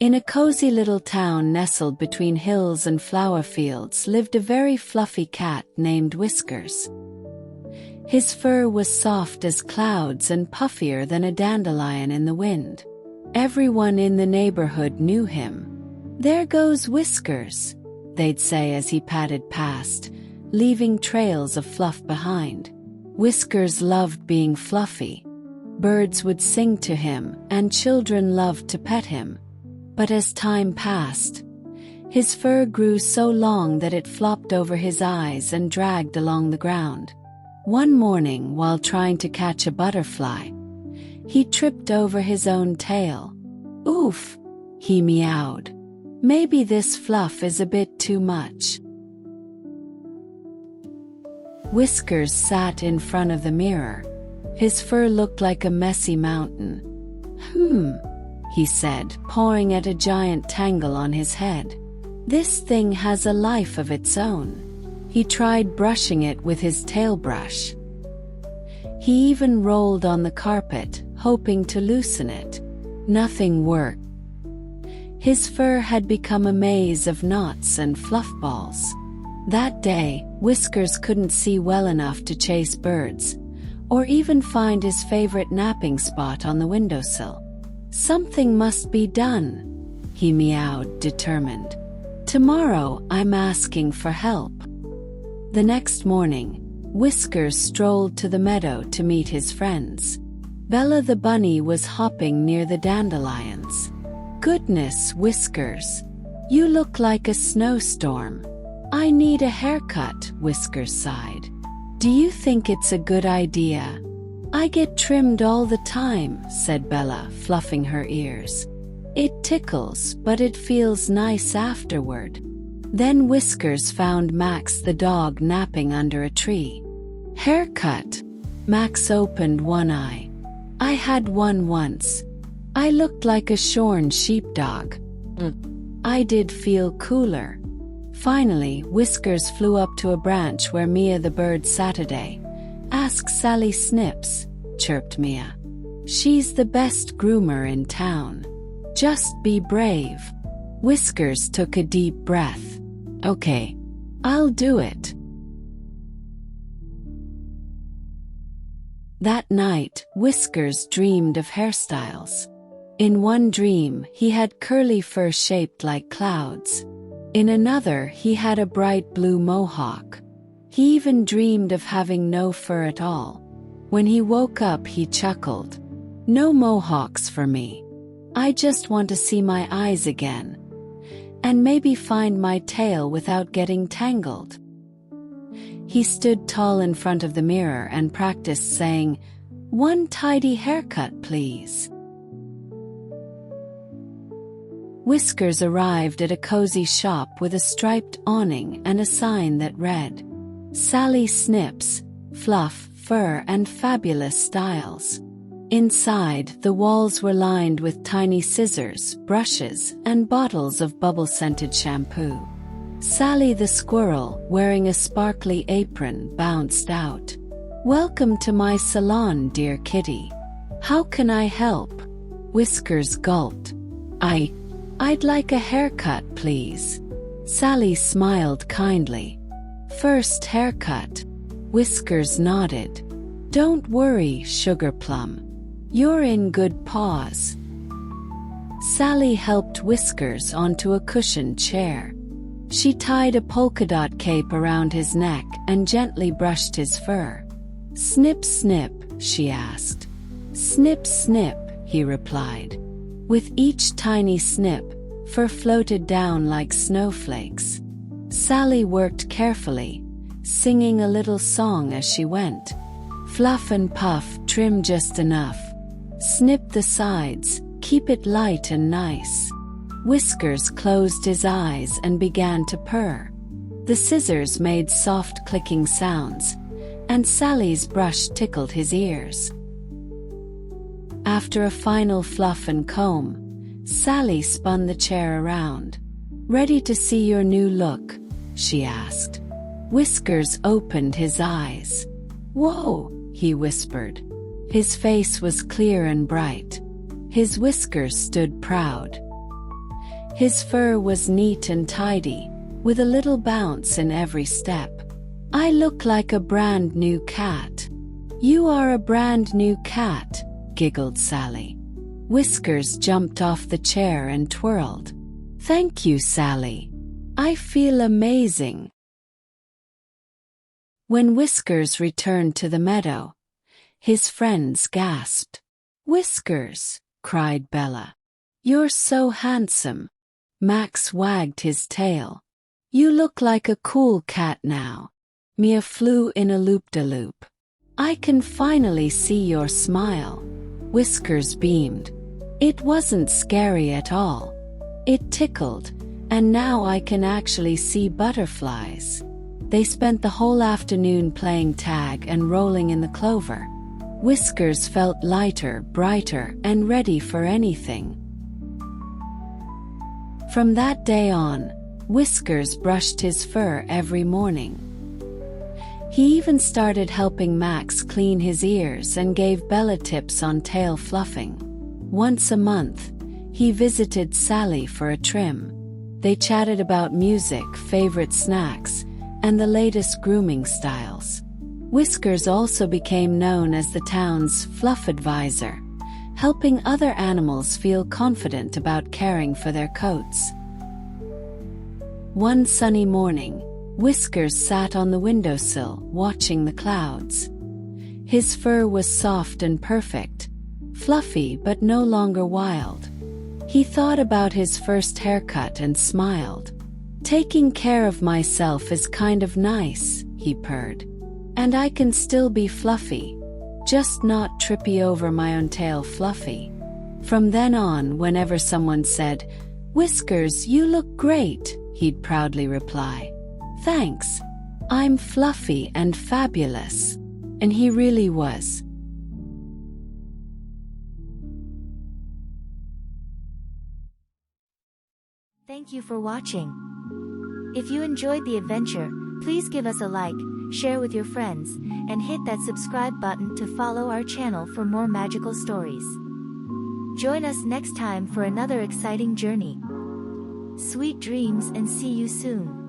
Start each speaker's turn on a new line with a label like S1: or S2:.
S1: In a cozy little town nestled between hills and flower fields lived a very fluffy cat named Whiskers. His fur was soft as clouds and puffier than a dandelion in the wind. Everyone in the neighborhood knew him. "There goes Whiskers," they'd say as he padded past, leaving trails of fluff behind. Whiskers loved being fluffy. Birds would sing to him, and children loved to pet him. But as time passed, his fur grew so long that it flopped over his eyes and dragged along the ground. One morning, while trying to catch a butterfly, he tripped over his own tail. "Oof," he meowed. "Maybe this fluff is a bit too much." Whiskers sat in front of the mirror. His fur looked like a messy mountain. He said, pawing at a giant tangle on his head. "This thing has a life of its own." He tried brushing it with his tail brush. He even rolled on the carpet, hoping to loosen it. Nothing worked. His fur had become a maze of knots and fluff balls. That day, Whiskers couldn't see well enough to chase birds, or even find his favorite napping spot on the windowsill. "Something must be done," he meowed, determined. "Tomorrow I'm asking for help." The next morning, Whiskers strolled to the meadow to meet his friends. Bella the bunny was hopping near the dandelions. "Goodness, Whiskers, you look like a snowstorm." "I need a haircut," Whiskers sighed. "Do you think it's a good idea?" "I get trimmed all the time," said Bella, fluffing her ears. "It tickles, but it feels nice afterward." Then Whiskers found Max the dog napping under a tree. "Haircut?" Max opened one eye. "I had one once. I looked like a shorn sheepdog. I did feel cooler." Finally, Whiskers flew up to a branch where Mia the bird sat. "Ask Sally Snips," chirped Mia. "She's the best groomer in town. Just be brave." Whiskers took a deep breath. "Okay, I'll do it." That night, Whiskers dreamed of hairstyles. In one dream, he had curly fur shaped like clouds. In another, he had a bright blue mohawk. He even dreamed of having no fur at all. When he woke up, he chuckled. "No mohawks for me. I just want to see my eyes again. And maybe find my tail without getting tangled." He stood tall in front of the mirror and practiced saying, "One tidy haircut, please." Whiskers arrived at a cozy shop with a striped awning and a sign that read, "Sally Snips, Fluff, Fur and Fabulous Styles." Inside, the walls were lined with tiny scissors, brushes, and bottles of bubble-scented shampoo. Sally the squirrel, wearing a sparkly apron, bounced out. "Welcome to my salon, dear kitty. How can I help?" Whiskers gulped. I'd like a haircut, please." Sally smiled kindly. "First haircut." Whiskers nodded. "Don't worry, Sugar Plum. You're in good paws." Sally helped Whiskers onto a cushioned chair. She tied a polka dot cape around his neck and gently brushed his fur. "Snip, snip," she asked. "Snip, snip," he replied. With each tiny snip, fur floated down like snowflakes. Sally worked carefully, singing a little song as she went. "Fluff and puff, trim just enough. Snip the sides, keep it light and nice." Whiskers closed his eyes and began to purr. The scissors made soft clicking sounds, and Sally's brush tickled his ears. After a final fluff and comb, Sally spun the chair around. "Ready to see your new look?" she asked. Whiskers opened his eyes. "Whoa," he whispered. His face was clear and bright. His whiskers stood proud. His fur was neat and tidy, with a little bounce in every step. "I look like a brand new cat." "You are a brand new cat," giggled Sally. Whiskers jumped off the chair and twirled. "Thank you, Sally. I feel amazing." When Whiskers returned to the meadow, his friends gasped. "Whiskers," cried Bella. "You're so handsome." Max wagged his tail. "You look like a cool cat now." Mia flew in a loop-de-loop. "I can finally see your smile." Whiskers beamed. "It wasn't scary at all. It tickled, and now I can actually see butterflies." They spent the whole afternoon playing tag and rolling in the clover. Whiskers felt lighter, brighter, and ready for anything. From that day on, Whiskers brushed his fur every morning. He even started helping Max clean his ears and gave Bella tips on tail fluffing. Once a month, he visited Sally for a trim. They chatted about music, favorite snacks, and the latest grooming styles. Whiskers also became known as the town's fluff advisor, helping other animals feel confident about caring for their coats. One sunny morning, Whiskers sat on the windowsill, watching the clouds. His fur was soft and perfect, fluffy but no longer wild. He thought about his first haircut and smiled. "Taking care of myself is kind of nice," he purred. "And I can still be fluffy, just not trippy over my own tail fluffy." From then on, whenever someone said, "Whiskers, you look great," he'd proudly reply, "Thanks. I'm fluffy and fabulous." And he really was.
S2: Thank you for watching. If you enjoyed the adventure, please give us a like, share with your friends, and hit that subscribe button to follow our channel for more magical stories. Join us next time for another exciting journey. Sweet dreams and see you soon.